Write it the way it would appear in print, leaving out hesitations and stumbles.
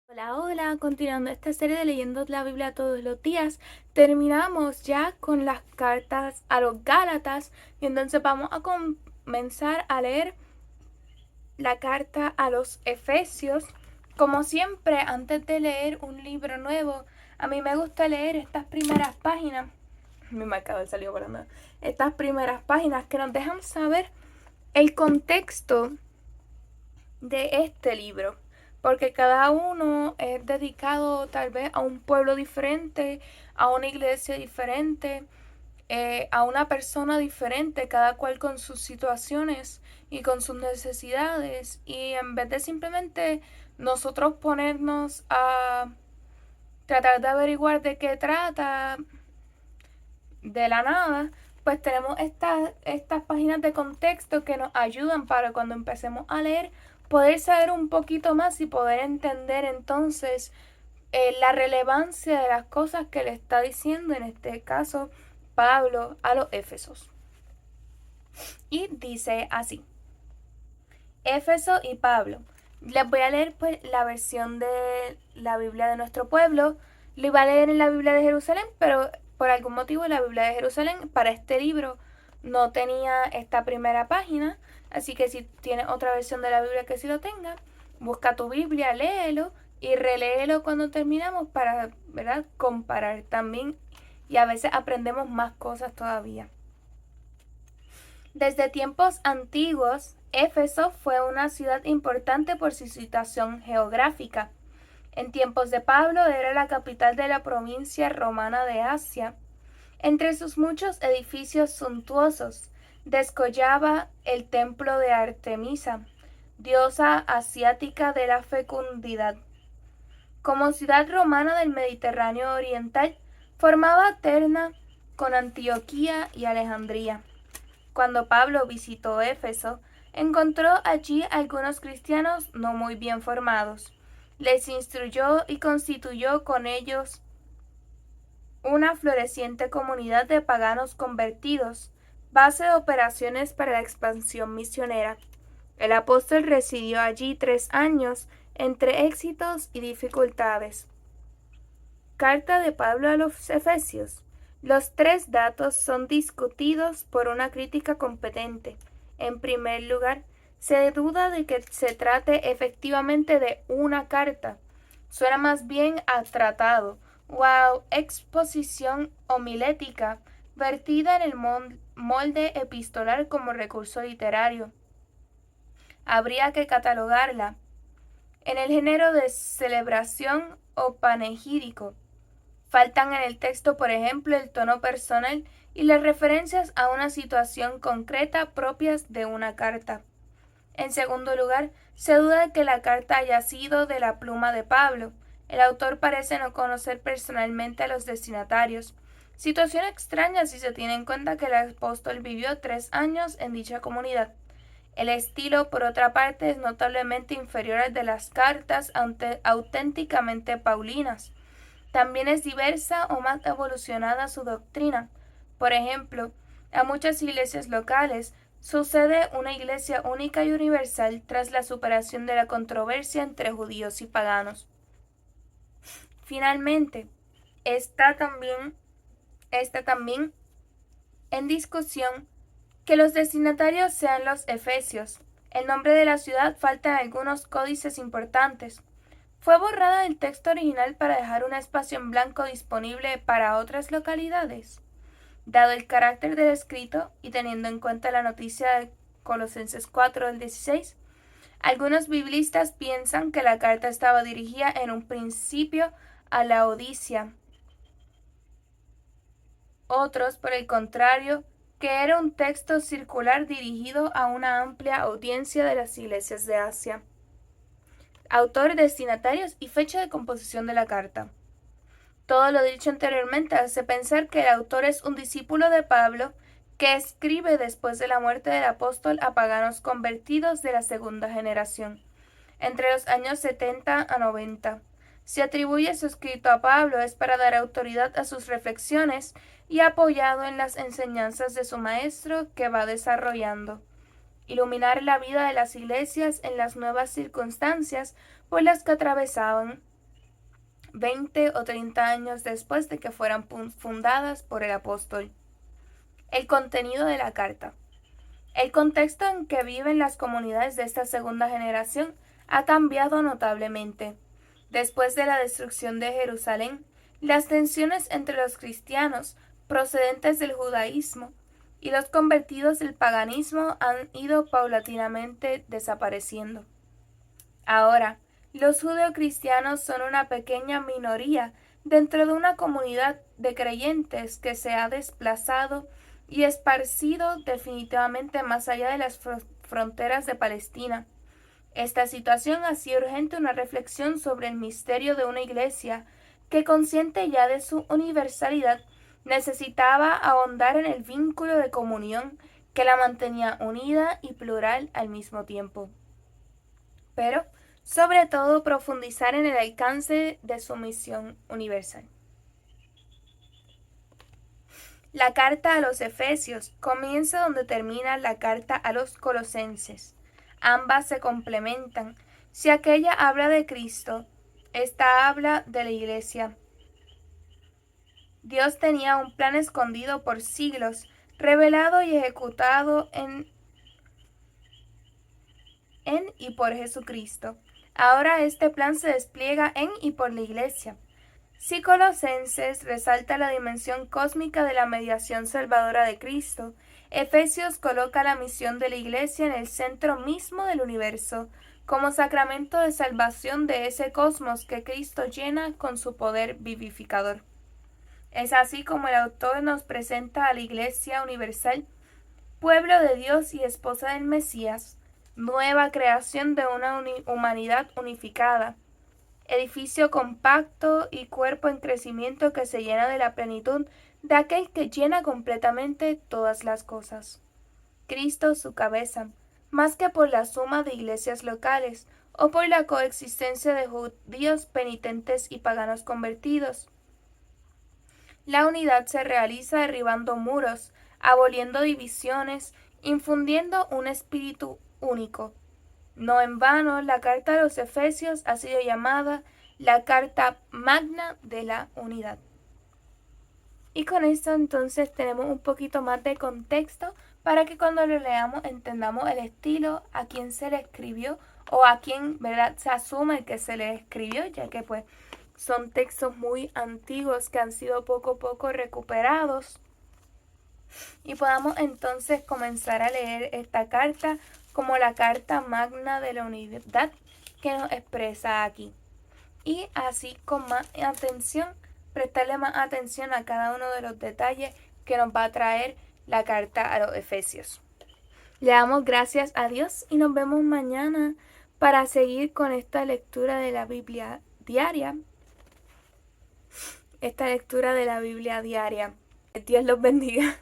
Hola, hola, continuando esta serie de leyendo la Biblia todos los días, terminamos ya con las cartas a los Gálatas y entonces vamos a comenzar a leer la carta a los Efesios. Como siempre, antes de leer un libro nuevo, a mí me gusta leer estas primeras páginas. Mi marcador salió volando. Estas primeras páginas que nos dejan saber el contexto de este libro, porque cada uno es dedicado tal vez a un pueblo diferente, a una iglesia diferente, a una persona diferente, cada cual con sus situaciones y con sus necesidades, y en vez de simplemente nosotros ponernos a tratar de averiguar de qué trata de la nada, pues tenemos estas páginas de contexto que nos ayudan para cuando empecemos a leer poder saber un poquito más y poder entender entonces la relevancia de las cosas que le está diciendo, en este caso, Pablo a los Éfesos. Y dice así: Éfeso y Pablo. Les voy a leer pues la versión de la Biblia de nuestro pueblo. Lo iba a leer en la Biblia de Jerusalén, pero por algún motivo la Biblia de Jerusalén para este libro no tenía esta primera página. Así que si tienes otra versión de la Biblia que sí lo tenga, busca tu Biblia, léelo y reléelo cuando terminamos para, ¿verdad?, comparar también. Y a veces aprendemos más cosas todavía. Desde tiempos antiguos, Éfeso fue una ciudad importante por su situación geográfica. En tiempos de Pablo era la capital de la provincia romana de Asia. Entre sus muchos edificios suntuosos, descollaba el templo de Artemisa, diosa asiática de la fecundidad. Como ciudad romana del Mediterráneo oriental, formaba terna con Antioquía y Alejandría. Cuando Pablo visitó Éfeso, encontró allí algunos cristianos no muy bien formados. Les instruyó y constituyó con ellos una floreciente comunidad de paganos convertidos, base de operaciones para la expansión misionera. El apóstol residió allí 3 años entre éxitos y dificultades. Carta de Pablo a los Efesios. Los 3 datos son discutidos por una crítica competente. En primer lugar, se duda de que se trate efectivamente de una carta. Suena más bien a tratado o a exposición homilética vertida en el molde epistolar como recurso literario. Habría que catalogarla en el género de celebración o panegírico. Faltan en el texto, por ejemplo, el tono personal y las referencias a una situación concreta propias de una carta. En segundo lugar, se duda de que la carta haya sido de la pluma de Pablo. El autor parece no conocer personalmente a los destinatarios. Situación extraña si se tiene en cuenta que el apóstol vivió 3 años en dicha comunidad. El estilo, por otra parte, es notablemente inferior al de las cartas auténticamente paulinas. También es diversa o más evolucionada su doctrina. Por ejemplo, a muchas iglesias locales sucede una iglesia única y universal tras la superación de la controversia entre judíos y paganos. Finalmente, está también en discusión que los destinatarios sean los efesios. El nombre de la ciudad falta en algunos códices importantes. ¿Fue borrada del texto original para dejar un espacio en blanco disponible para otras localidades? Dado el carácter del escrito y teniendo en cuenta la noticia de Colosenses 4 del 16, algunos biblistas piensan que la carta estaba dirigida en un principio a Laodicea. Otros, por el contrario, que era un texto circular dirigido a una amplia audiencia de las iglesias de Asia. Autor, destinatarios y fecha de composición de la carta. Todo lo dicho anteriormente hace pensar que el autor es un discípulo de Pablo que escribe después de la muerte del apóstol a paganos convertidos de la segunda generación, entre los años 70 a 90. Si atribuye su escrito a Pablo es para dar autoridad a sus reflexiones y apoyado en las enseñanzas de su maestro que va desarrollando. Iluminar la vida de las iglesias en las nuevas circunstancias por las que atravesaban, 20 o 30 años después de que fueran fundadas por el apóstol. El contenido de la carta. El contexto en que viven las comunidades de esta segunda generación ha cambiado notablemente. Después de la destrucción de Jerusalén, las tensiones entre los cristianos procedentes del judaísmo y los convertidos del paganismo han ido paulatinamente desapareciendo. Ahora, los judeocristianos son una pequeña minoría dentro de una comunidad de creyentes que se ha desplazado y esparcido definitivamente más allá de las fronteras de Palestina. Esta situación hacía urgente una reflexión sobre el misterio de una iglesia que, consciente ya de su universalidad, necesitaba ahondar en el vínculo de comunión que la mantenía unida y plural al mismo tiempo. Pero, sobre todo, profundizar en el alcance de su misión universal. La carta a los Efesios comienza donde termina la carta a los Colosenses. Ambas se complementan. Si aquella habla de Cristo, esta habla de la Iglesia. Dios tenía un plan escondido por siglos, revelado y ejecutado en y por Jesucristo. Ahora este plan se despliega en y por la Iglesia. Si Colosenses resalta la dimensión cósmica de la mediación salvadora de Cristo, Efesios coloca la misión de la Iglesia en el centro mismo del universo, como sacramento de salvación de ese cosmos que Cristo llena con su poder vivificador. Es así como el autor nos presenta a la Iglesia universal, pueblo de Dios y esposa del Mesías, nueva creación de una humanidad unificada, edificio compacto y cuerpo en crecimiento que se llena de la plenitud de aquel que llena completamente todas las cosas. Cristo su cabeza, más que por la suma de iglesias locales o por la coexistencia de judíos penitentes y paganos convertidos. La unidad se realiza derribando muros, aboliendo divisiones, infundiendo un espíritu único. No en vano, la carta a los Efesios ha sido llamada la carta magna de la unidad. Y con esto entonces tenemos un poquito más de contexto para que cuando lo leamos entendamos el estilo, a quién se le escribió o a quién, ¿verdad?, se asume que se le escribió, ya que pues son textos muy antiguos que han sido poco a poco recuperados. Y podamos entonces comenzar a leer esta carta como la carta magna de la unidad que nos expresa aquí. Y así con más atención, prestarle más atención a cada uno de los detalles que nos va a traer la carta a los Efesios. Le damos gracias a Dios y nos vemos mañana para seguir con esta lectura de la Biblia diaria. Dios los bendiga.